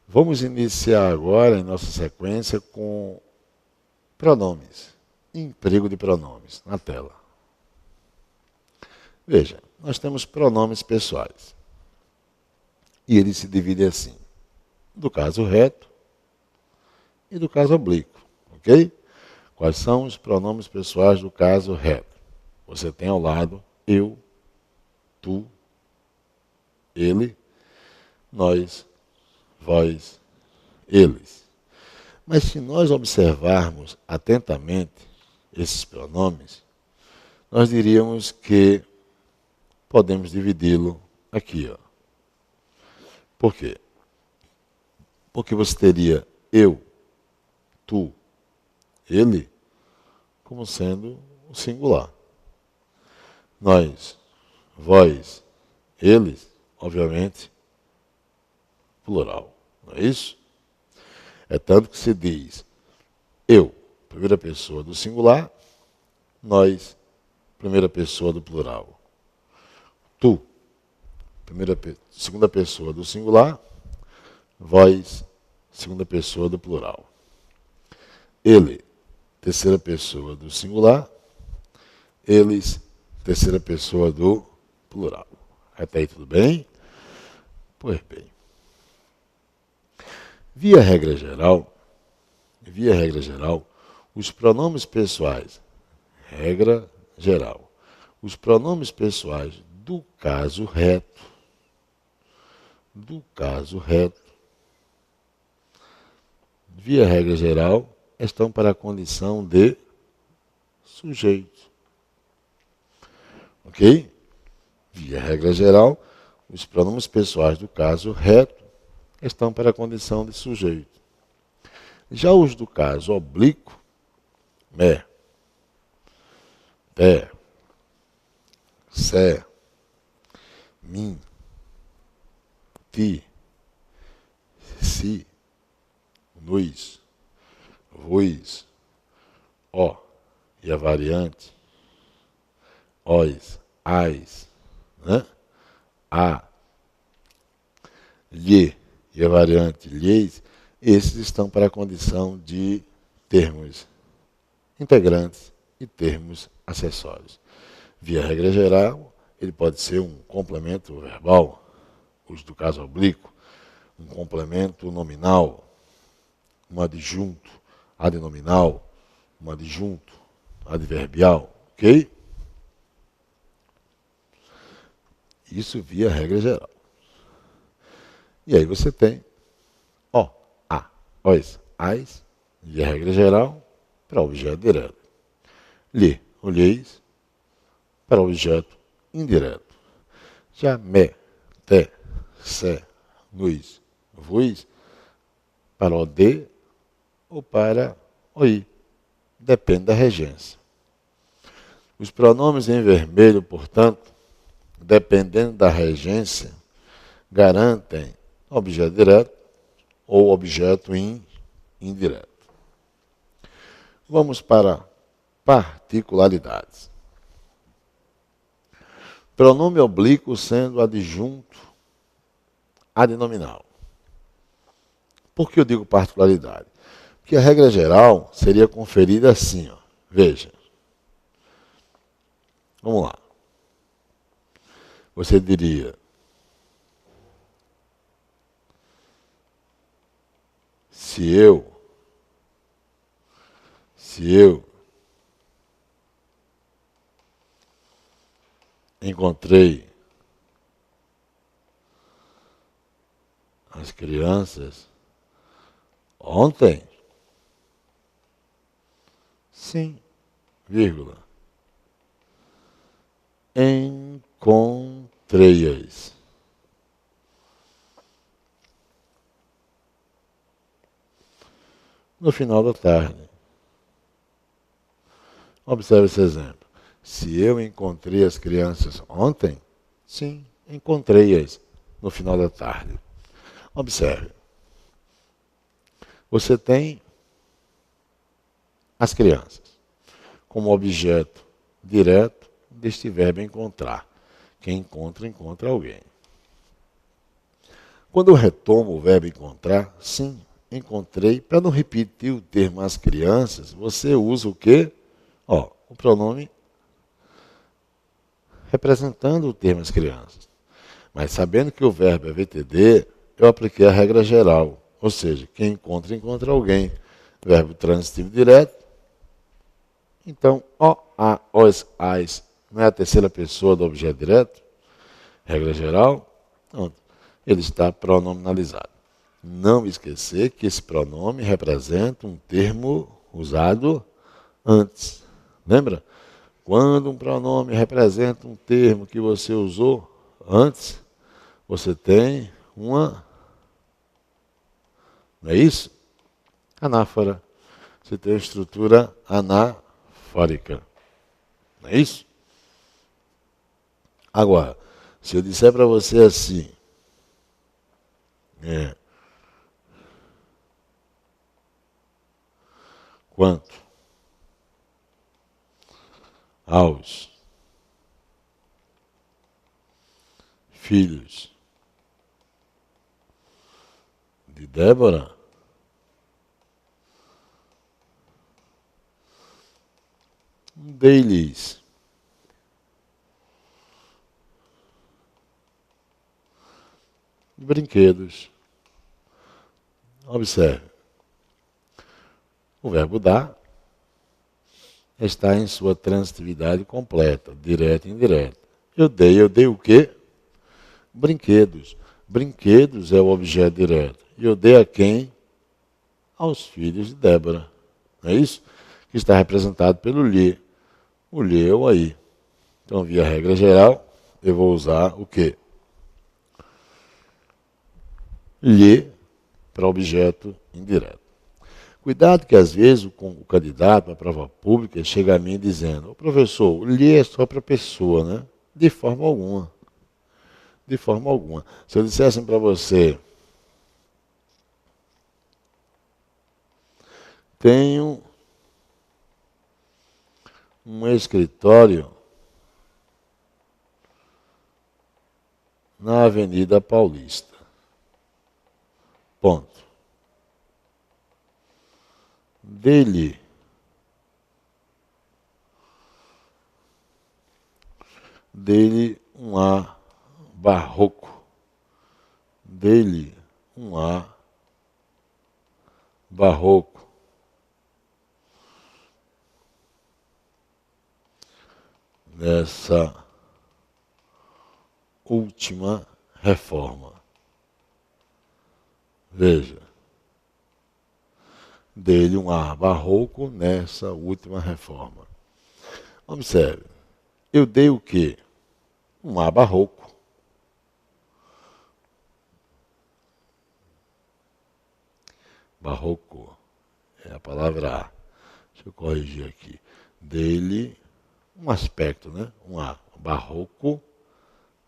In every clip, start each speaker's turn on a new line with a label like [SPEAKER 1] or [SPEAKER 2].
[SPEAKER 1] Vamos iniciar agora em nossa sequência com pronomes, emprego de pronomes na tela. Veja, nós temos pronomes pessoais e eles se dividem assim, do caso reto e do caso oblíquo, ok? Quais são os pronomes pessoais do caso reto? Você tem ao lado eu, tu, ele, nós, vós, eles. Mas se nós observarmos atentamente esses pronomes, nós diríamos que podemos dividi-lo aqui, ó. Por quê? Porque você teria eu, tu, ele, como sendo o singular. Nós, vós, eles, obviamente, plural. Não é isso? É tanto que se diz eu, primeira pessoa do singular, nós, primeira pessoa do plural. Tu, segunda pessoa do singular, vós, segunda pessoa do plural. Ele, terceira pessoa do singular, eles, terceira pessoa do plural. Até aí tudo bem? Pois bem. Via regra geral, os pronomes pessoais, regra geral, os pronomes pessoais do caso reto, via regra geral, estão para a condição de sujeito. Ok? Via regra geral, os pronomes pessoais do caso reto estão para a condição de sujeito. Já os do caso oblíquo, me, te, se, mim, ti, si, nos, vos, ó, e a variante, os, as, né? A, lhe, e a variante lhes, esses estão para a condição de termos integrantes e termos acessórios. Via regra geral, ele pode ser um complemento verbal, os do caso oblíquo, um complemento nominal, um adjunto adnominal, um adjunto adverbial, ok? Isso via regra geral. E aí você tem ó, a, os, as, via regra geral, para objeto direto. Lhe, olheis, para objeto indireto. Já me, te, se, nos, vos, para o de ou para o i. Depende da regência. Os pronomes em vermelho, portanto, dependendo da regência, garantem objeto direto ou objeto indireto. Vamos para particularidades. Pronome oblíquo sendo adjunto adnominal. Por que eu digo particularidade? Porque a regra geral seria conferida assim, ó. Veja. Vamos lá. Você diria se eu encontrei as crianças ontem, sim, vírgula, encontrei-as. No final da tarde. Observe esse exemplo. Se eu encontrei as crianças ontem, sim, encontrei-as no final da tarde. Observe. Você tem as crianças como objeto direto deste verbo encontrar. Quem encontra, encontra alguém. Quando eu retomo o verbo encontrar, sim, encontrei. Para não repetir o termo as crianças, você usa o quê? Ó, o pronome representando o termo as crianças. Mas sabendo que o verbo é VTD, eu apliquei a regra geral. Ou seja, quem encontra, encontra alguém. Verbo transitivo direto. Então, ó, a, os, as, não é a terceira pessoa do objeto direto? Regra geral. Pronto. Ele está pronominalizado. Não esquecer que esse pronome representa um termo usado antes. Lembra? Quando um pronome representa um termo que você usou antes, você tem uma, não é isso? Anáfora. Você tem uma estrutura anafórica. Não é isso? Agora, se eu disser para você assim, quanto aos filhos de Débora, dei-lhes brinquedos. Observe, o verbo dar está em sua transitividade completa, direta e indireta. Eu dei o quê? Brinquedos. Brinquedos é o objeto direto. E eu dei a quem? Aos filhos de Débora. Não é isso? Que está representado pelo lhe. O lhe é o aí. Então, via regra geral, eu vou usar o quê? Lhe para objeto indireto. Cuidado que às vezes o candidato à prova pública chega a mim dizendo: "Ô, professor, o lhe é só para pessoa, né?" De forma alguma. De forma alguma. Se eu dissesse para você, tenho um escritório na Avenida Paulista. Ponto. Dele um A barroco. Dele um A barroco. Nessa última reforma. Veja. Dele um ar barroco nessa última reforma. Observe, eu dei o quê? Um ar barroco. Barroco é a palavra A. Deixa eu corrigir aqui. Dele um aspecto, né? Um ar barroco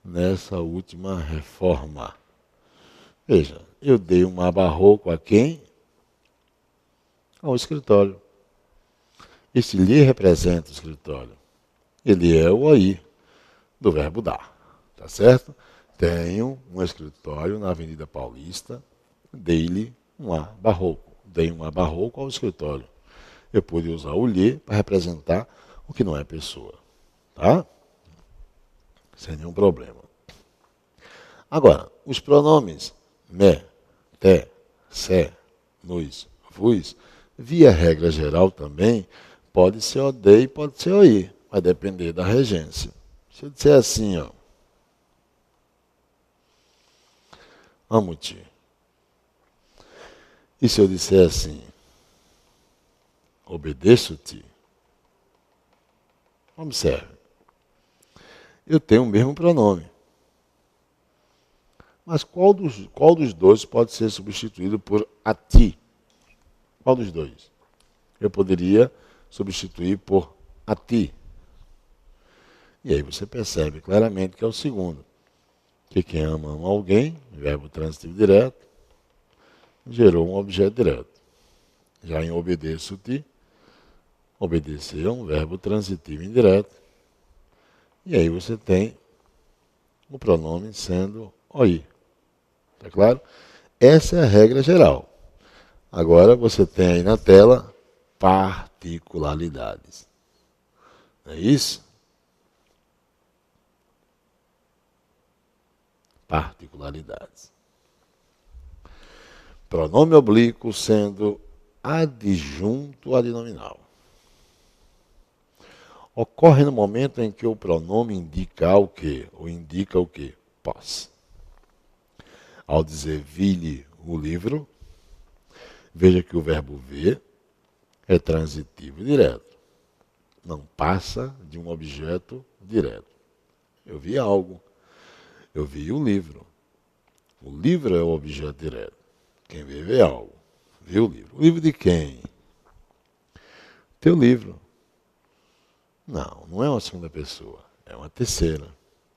[SPEAKER 1] nessa última reforma. Veja, eu dei um ar barroco a quem? Ao escritório. Esse lhe representa o escritório. Ele é o aí do verbo dar, tá certo? Tenho um escritório na Avenida Paulista, dei-lhe um A barroco. Dei um A barroco ao escritório. Eu pude usar o lhe para representar o que não é pessoa, tá? Sem nenhum problema. Agora, os pronomes me, te, se, nos, vos, via regra geral também, pode ser o de e pode ser o i. Vai depender da regência. Se eu disser assim, ó, amo-te. E se eu disser assim, obedeço-te? Observe. Eu tenho o mesmo pronome. Mas qual dos dois pode ser substituído por a ti? Qual dos dois? Eu poderia substituir por a ti. E aí você percebe claramente que é o segundo. Que quem ama alguém, verbo transitivo direto, gerou um objeto direto. Já em obedeço-te, obedecer é um verbo transitivo indireto. E aí você tem o pronome sendo oi. Tá claro? Essa é a regra geral. Agora você tem aí na tela particularidades. Não é isso? Particularidades. Pronome oblíquo sendo adjunto adnominal. Ocorre no momento em que o pronome indica o quê? Ou indica o quê? Posse. Ao dizer vi-lhe o livro, veja que o verbo ver é transitivo direto. Não passa de um objeto direto. Eu vi algo. Eu vi o livro. O livro é o objeto direto. Quem vê algo. Vê o livro. O livro de quem? Teu livro. Não, não é uma segunda pessoa. É uma terceira.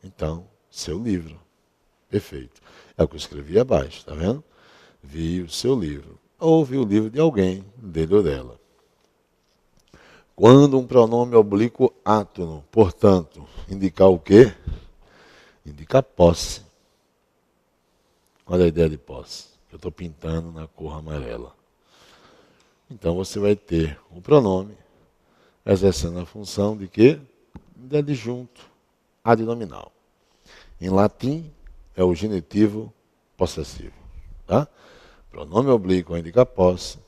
[SPEAKER 1] Então, seu livro. Perfeito. É o que eu escrevi abaixo, está vendo? Vi o seu livro. Ou vi o livro de alguém, dele ou dela. Quando um pronome oblíquo átono, portanto, indicar o quê? Indica posse. Olha a ideia de posse, que eu estou pintando na cor amarela. Então você vai ter o pronome exercendo a função de quê? De adjunto adnominal. Em latim, é o genitivo possessivo. Tá? Pronome oblíquo indica posse.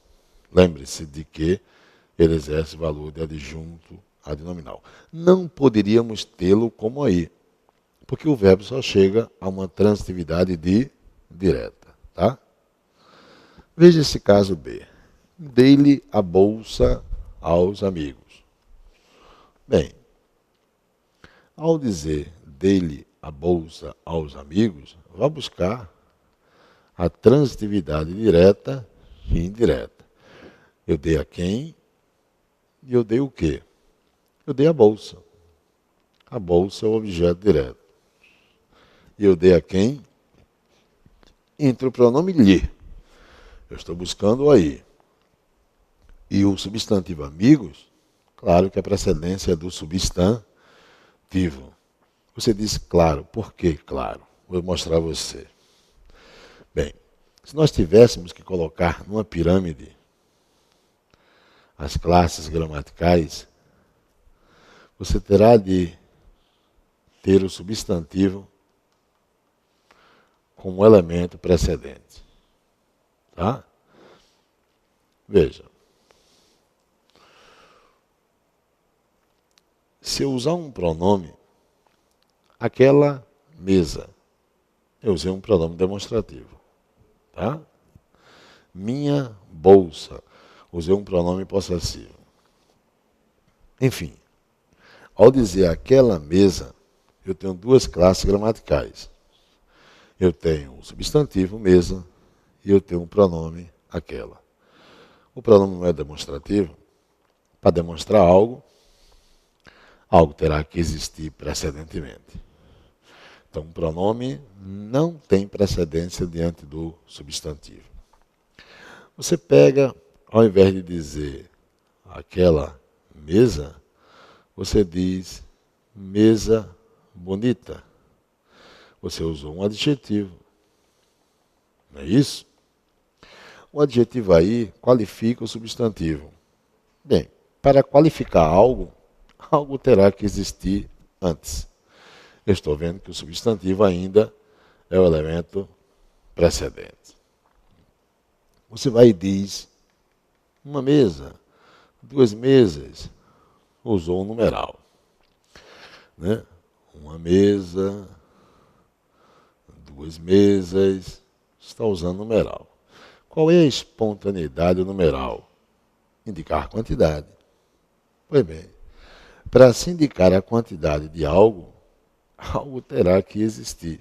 [SPEAKER 1] Lembre-se de que ele exerce valor de adjunto adnominal. Não poderíamos tê-lo como aí, porque o verbo só chega a uma transitividade direta. Tá? Veja esse caso B. Dei-lhe a bolsa aos amigos. Bem, ao dizer dei-lhe a bolsa aos amigos, vá buscar a transitividade direta e indireta. Eu dei a quem e eu dei o quê? Eu dei a bolsa. A bolsa é o objeto direto. E eu dei a quem? Entre o pronome lhe. Eu estou buscando aí. E o substantivo amigos, claro que a precedência é do substantivo. Você diz claro. Por que claro? Vou mostrar a você. Bem, se nós tivéssemos que colocar numa pirâmide as classes gramaticais, você terá de ter o substantivo como elemento precedente. Tá? Veja. Se eu usar um pronome, aquela mesa, eu usei um pronome demonstrativo. Tá? Minha bolsa, usei um pronome possessivo. Enfim, ao dizer aquela mesa, eu tenho duas classes gramaticais. Eu tenho o substantivo mesa e eu tenho um pronome aquela. O pronome não é demonstrativo. Para demonstrar algo terá que existir precedentemente. Então, o pronome não tem precedência diante do substantivo. Você pega, ao invés de dizer aquela mesa, você diz mesa bonita. Você usou um adjetivo. Não é isso? O adjetivo aí qualifica o substantivo. Bem, para qualificar algo terá que existir antes. Eu estou vendo que o substantivo ainda é o elemento precedente. Você vai e diz uma mesa, duas mesas, usou um numeral. Né? Uma mesa, duas mesas, está usando numeral. Qual é a espontaneidade do numeral? Indicar quantidade. Pois bem, para se indicar a quantidade de algo terá que existir.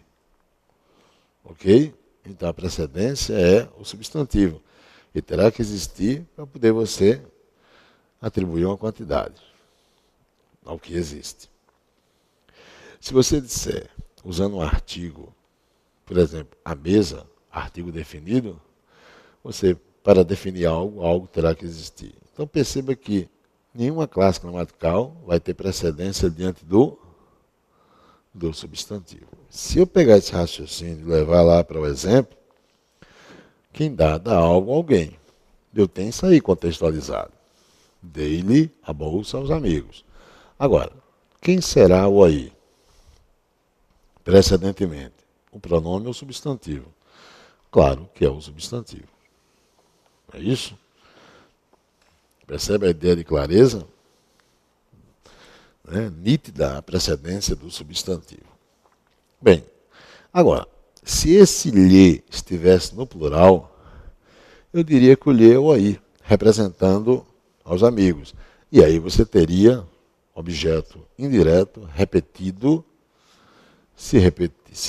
[SPEAKER 1] Ok? Então a precedência é o substantivo. E terá que existir para poder você atribuir uma quantidade ao que existe. Se você disser, usando um artigo, por exemplo, a mesa, artigo definido, você, para definir algo terá que existir. Então perceba que nenhuma classe gramatical vai ter precedência diante do substantivo. Se eu pegar esse raciocínio e levar lá para o exemplo, Quem dá algo a alguém. Eu tenho isso aí contextualizado. Dei-lhe a bolsa aos amigos. Agora, quem será o aí? Precedentemente, o pronome ou o substantivo? Claro que é o substantivo. É isso? Percebe a ideia de clareza? Né? Nítida a precedência do substantivo. Bem, agora, se esse lhe estivesse no plural, eu diria que o lhe é o aí, representando aos amigos. E aí você teria objeto indireto, repetido, se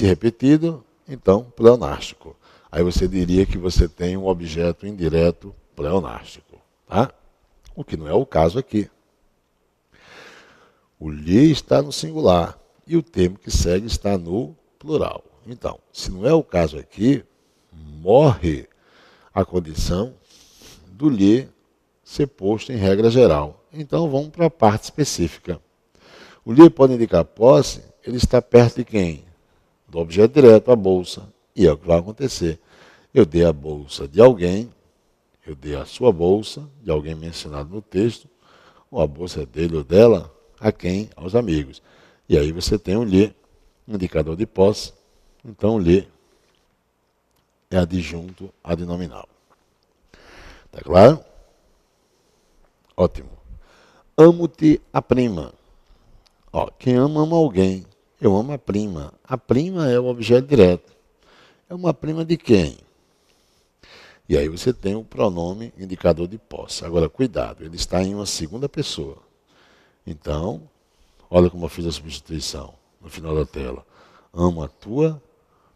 [SPEAKER 1] repetido, então pleonástico. Aí você diria que você tem um objeto indireto pleonástico. Tá? O que não é o caso aqui. O lhe está no singular e o termo que segue está no plural. Então, se não é o caso aqui, morre a condição do lhe ser posto em regra geral. Então vamos para a parte específica. O lhe pode indicar posse, ele está perto de quem? Do objeto direto, a bolsa. E é o que vai acontecer. Eu dei a bolsa de alguém, eu dei a sua bolsa, de alguém mencionado no texto, ou a bolsa dele ou dela, a quem? Aos amigos. E aí você tem um lhe, indicador de posse. Então o lhe é adjunto adnominal. Tá claro? Ótimo. Amo-te a prima. Ó, quem ama, ama alguém. Eu amo a prima. A prima é o objeto direto. É uma prima de quem? E aí você tem o pronome indicador de posse. Agora, cuidado, ele está em uma segunda pessoa. Então, olha como eu fiz a substituição no final da tela. Amo a tua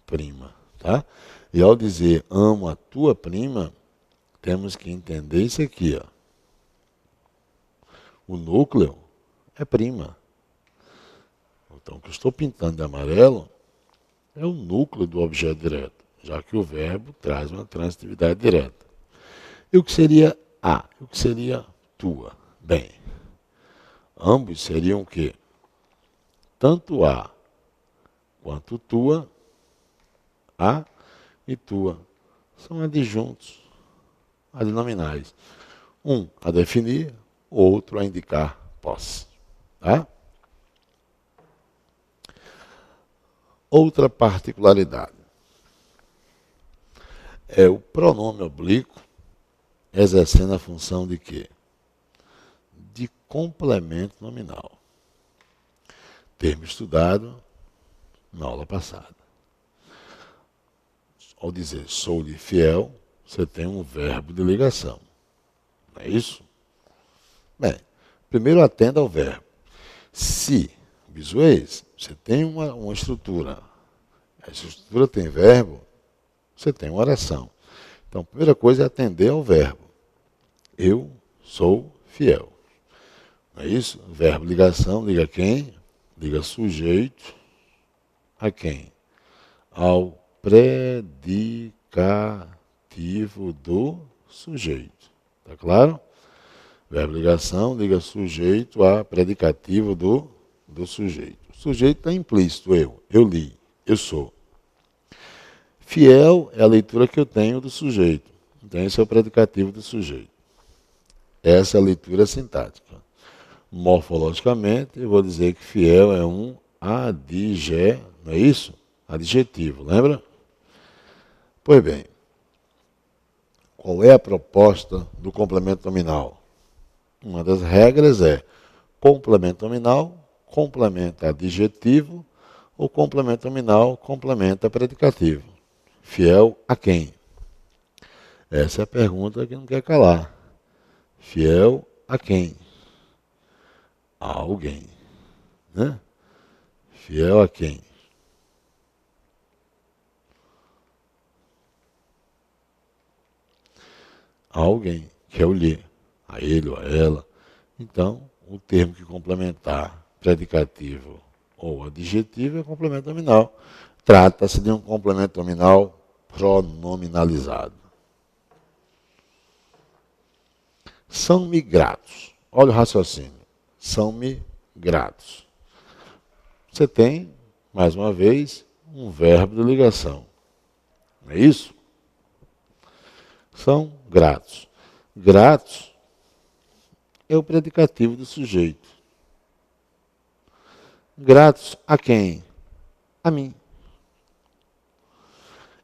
[SPEAKER 1] prima. Tá? E ao dizer amo a tua prima, temos que entender isso aqui. Ó. O núcleo é prima. Então, o que eu estou pintando de amarelo é o núcleo do objeto direto, já que o verbo traz uma transitividade direta. E o que seria a? E o que seria tua? Bem, ambos seriam o quê? Tanto a quanto tua, a e tua, são adjuntos adnominais. Um a definir, o outro a indicar posse. Tá? Outra particularidade é o pronome oblíquo exercendo a função de quê? De complemento nominal. Termo estudado na aula passada. Ao dizer sou-lhe fiel, você tem um verbo de ligação. Não é isso? Bem, primeiro atenda ao verbo. Se, visuês, você tem uma estrutura, essa estrutura tem verbo, você tem uma oração. Então, a primeira coisa é atender ao verbo. Eu sou fiel. Não é isso? Verbo ligação, liga quem? Liga sujeito a quem? Ao predicativo do sujeito. Tá claro? Verbo ligação liga sujeito a predicativo do sujeito. O sujeito está implícito, eu li, eu sou. Fiel é a leitura que eu tenho do sujeito. Então esse é o predicativo do sujeito. Essa é a leitura sintática. Morfologicamente, eu vou dizer que fiel é um não é isso? Adjetivo, lembra? Pois bem, qual é a proposta do complemento nominal? Uma das regras é complemento nominal, complementa adjetivo, ou complemento nominal, complementa predicativo. Fiel a quem? Essa é a pergunta que não quer calar. Fiel a quem? A alguém. Né? Fiel a quem? A alguém, que é o lhe, a ele ou a ela. Então, o termo que complementar predicativo ou adjetivo é complemento nominal. Trata-se de um complemento nominal pronominalizado. São-me gratos. Olha o raciocínio. São-me gratos. Você tem, mais uma vez, um verbo de ligação. Não é isso? são gratos. Gratos é o predicativo do sujeito. Gratos a quem? A mim.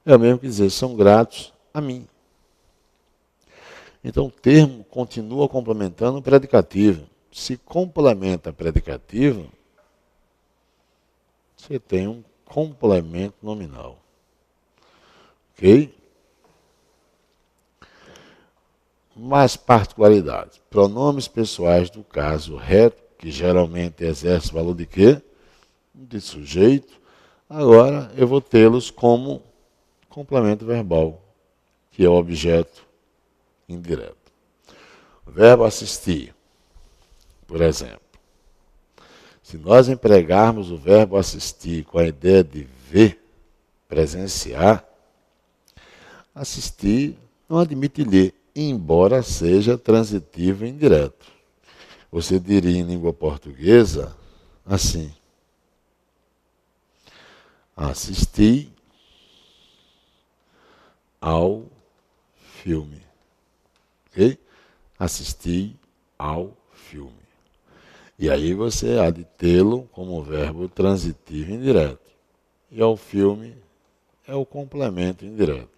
[SPEAKER 1] É o mesmo que dizer, são gratos a mim. Então o termo continua complementando o predicativo. Se complementa predicativo, você tem um complemento nominal. Ok? Mais particularidades. Pronomes pessoais do caso reto, que geralmente exerce o valor de quê? De sujeito. Agora eu vou tê-los como complemento verbal, que é o objeto indireto. O verbo assistir, por exemplo. Se nós empregarmos o verbo assistir com a ideia de ver, presenciar, assistir não admite ler, embora seja transitivo e indireto. Você diria em língua portuguesa assim: assisti ao filme. Ok? Assisti ao filme. E aí você há de tê-lo como verbo transitivo e indireto. E ao filme é o complemento indireto.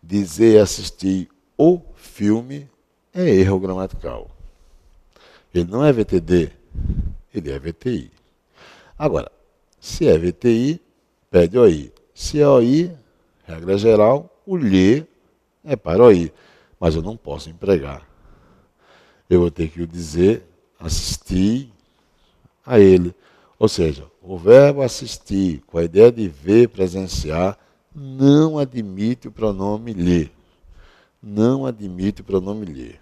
[SPEAKER 1] Dizer assistir o filme é erro gramatical. Ele não é VTD, ele é VTI. Agora, se é VTI, pede OI. Se é OI, regra geral, o lhe é para OI. Mas eu não posso empregar. Eu vou ter que o dizer assistir a ele. Ou seja, o verbo assistir, com a ideia de ver, presenciar, não admite o pronome lhe. Não admite o pronome lhe.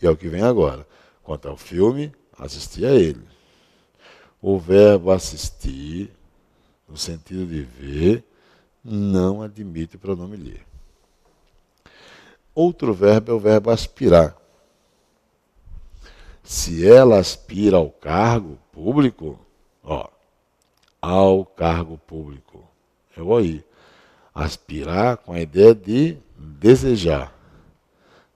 [SPEAKER 1] E é o que vem agora. Quanto ao filme, assistir a ele. O verbo assistir, no sentido de ver, não admite o pronome lhe. Outro verbo é o verbo aspirar. Se ela aspira ao cargo público, ao cargo público, é o aí. Aspirar com a ideia de desejar.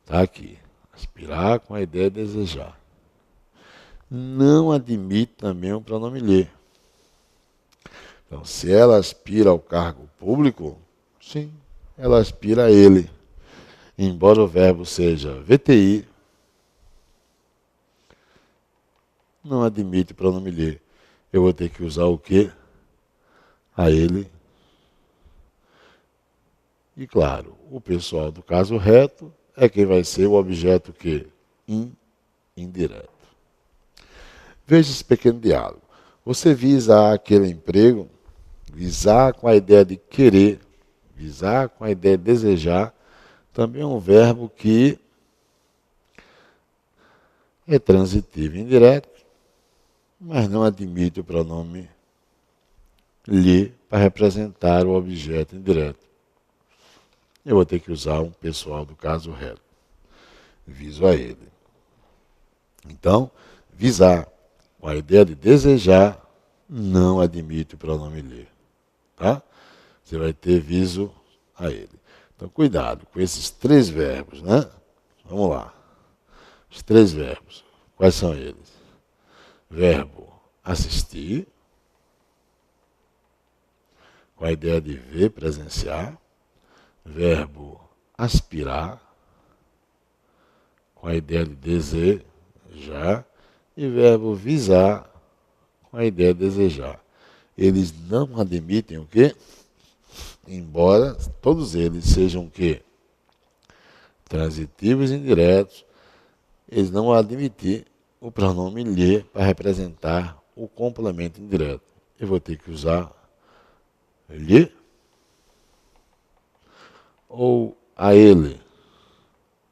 [SPEAKER 1] Está aqui. Aspirar com a ideia de desejar. Não admite também o pronome lhe. Então, se ela aspira ao cargo público, sim, ela aspira a ele. Embora o verbo seja VTI, não admite o pronome lhe. Eu vou ter que usar o quê? A ele. E claro, o pessoal do caso reto é quem vai ser o objeto que? Indireto. Veja esse pequeno diálogo. Você visa aquele emprego, visar com a ideia de querer, visar com a ideia de desejar, também é um verbo que é transitivo e indireto, mas não admite o pronome lhe para representar o objeto indireto. Eu vou ter que usar um pessoal do caso reto. Viso a ele. Então, visar com a ideia de desejar não admite o pronome lhe. Tá? Você vai ter viso a ele. Então, cuidado com esses três verbos, né? Vamos lá. Os três verbos. Quais são eles? Verbo assistir, com a ideia de ver, presenciar. Verbo aspirar, com a ideia de desejar. E verbo visar, com a ideia de desejar. Eles não admitem o quê? Embora todos eles sejam o quê? Transitivos e indiretos, eles não vão admitir o pronome lhe para representar o complemento indireto. Eu vou ter que usar lhe ou a ele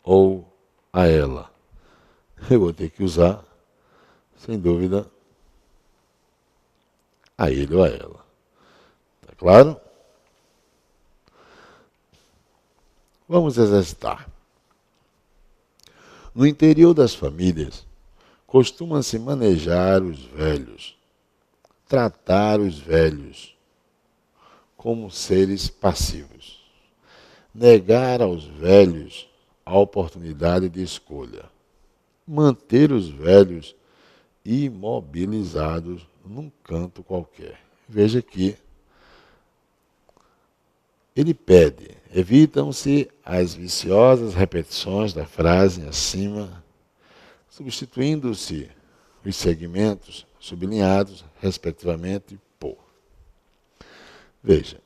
[SPEAKER 1] ou a ela. Eu vou ter que usar, sem dúvida, a ele ou a ela. Tá claro? Vamos exercitar. No interior das famílias, costuma-se manejar os velhos, tratar os velhos como seres passivos, negar aos velhos a oportunidade de escolha. Manter os velhos imobilizados num canto qualquer. Veja que ele pede, evitam-se as viciosas repetições da frase acima, substituindo-se os segmentos sublinhados, respectivamente, por. Veja,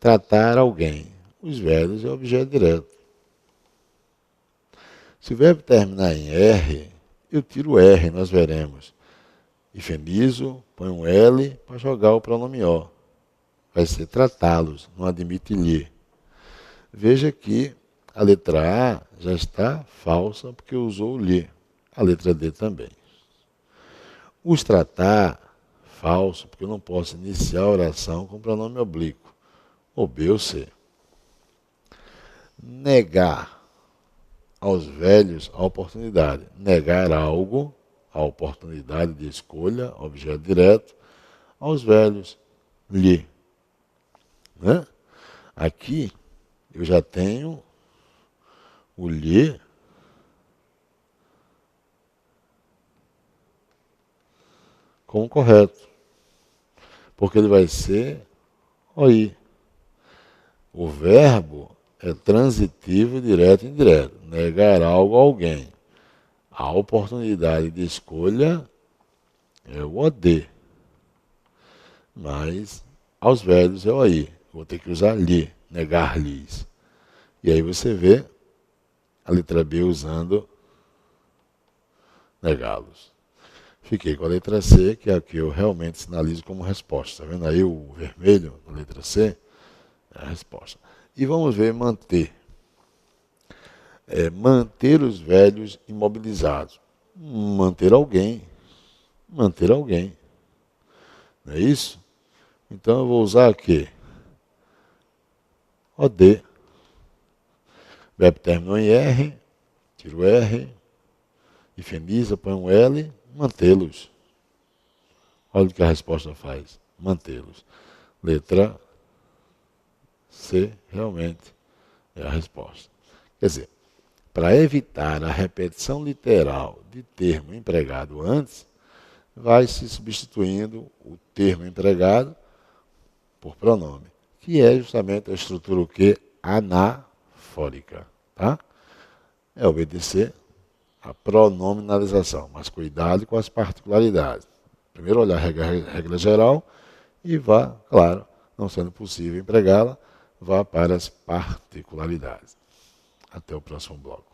[SPEAKER 1] tratar alguém. Os velhos é objeto direto. Se o verbo terminar em R, eu tiro o R, nós veremos. Infinizo, põe um L para jogar o pronome O. Vai ser tratá-los, não admite lhe. Veja que a letra A já está falsa porque usou o lhe. A letra D também. Os tratar, falso, porque eu não posso iniciar a oração com pronome oblíquo. Ou B ou C. Negar aos velhos a oportunidade. Negar algo, a oportunidade de escolha, objeto direto, aos velhos, lhe. Né? Aqui eu já tenho o lhe como correto, porque ele vai ser oi. O verbo é transitivo, direto e indireto. Negar algo a alguém. A oportunidade de escolha é o OD. Mas aos velhos é o aí. Vou ter que usar lhe, negar-lhes. E aí você vê a letra B usando negá-los. Fiquei com a letra C, que é a que eu realmente sinalizo como resposta. Está vendo aí o vermelho da letra C? É a resposta. E vamos ver manter. Manter os velhos imobilizados. Manter alguém. Manter alguém. Não é isso? Então eu vou usar aqui. OD. Verbo terminou em R. Tiro o R. Infiniza, põe um L. Mantê-los. Olha o que a resposta faz. Mantê-los. Letra C, realmente, é a resposta. Quer dizer, para evitar a repetição literal de termo empregado antes, vai se substituindo o termo empregado por pronome, que é justamente a estrutura o quê? Anafórica. Tá? É obedecer a pronominalização, mas cuidado com as particularidades. Primeiro olhar a regra geral e vá, claro, não sendo possível empregá-la, vá para as particularidades. Até o próximo bloco.